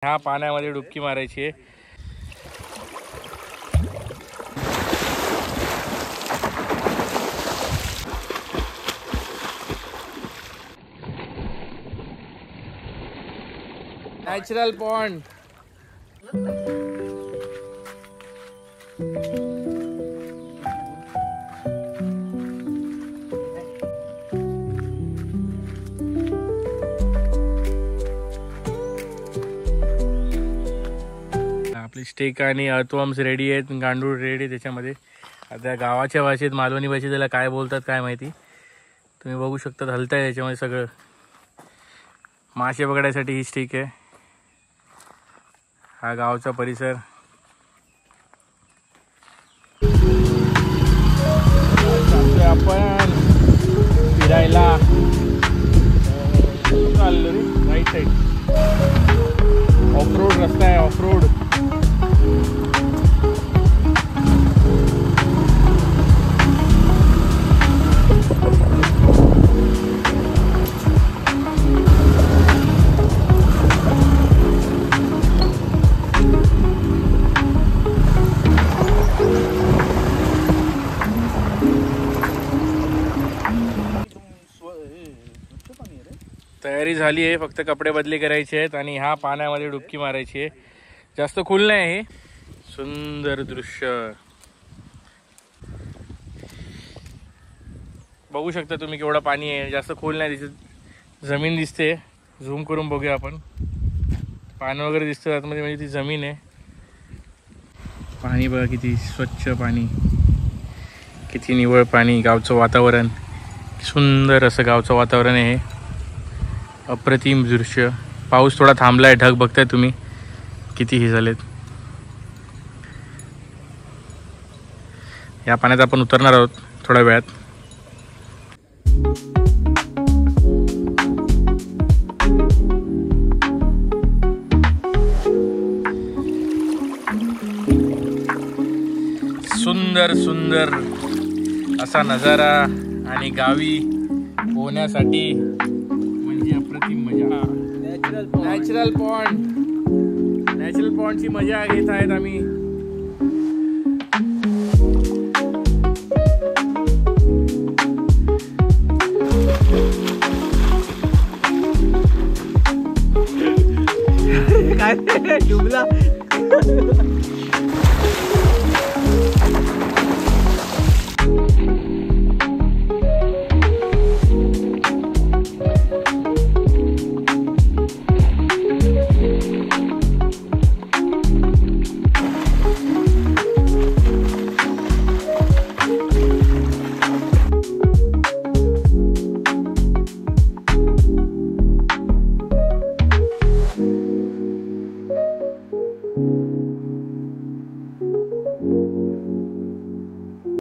ह्या पाण्यामध्ये डुबकी मारायची आहे. Natural pond. आपली स्टेक आणि अर्थवर्म्स रेडी आहेत, गांडूळ रेडी त्याच्यामध्ये. आता गावाच्या भाषेत, मालवणी भाषेत त्याला काय बोलतात काय माहिती. तुम्ही बघू शकता हलताय त्याच्यामध्ये सगळं. मासे पकडायसाठी ही स्टिक आहे. हा गावचा परिसर. आपण फिरायला चाललो रे. राईट साईड ऑफ रोड रस्ता आहे. Of road. तयारी झाली आहे, फक्त कपडे बदली करायचे आहेत आणि ह्या पाण्यामध्ये डुबकी मारायची आहे. जास्त खोल नाही आहे. सुंदर दृश्य बघू शकता तुम्ही केवढं पाणी आहे. जास्त खोल नाही. तिथे जमीन दिसते. झूम करून बघूया आपण. पाणी वगैरे दिसतं आतमध्ये, म्हणजे ती जमीन आहे. पाणी बघा किती स्वच्छ पाणी, किती निव्वळ पाणी. गावचं वातावरण, सुंदर असं गावचं वातावरण आहे. अप्रतिम दृश्य. पाऊस थोडा थांबलाय. ढग बघताय तुम्ही किती हे झालेत. या पाण्यात आपण उतरणार आहोत थोड्या वेळात. सुंदर सुंदर असा नजारा आणि गावी पोहण्यासाठी म्हणजे अप्रतिम मजा. Natural pond. नॅचरल पॉन्डची मजा घेत आहेत आम्ही. काय डुबला.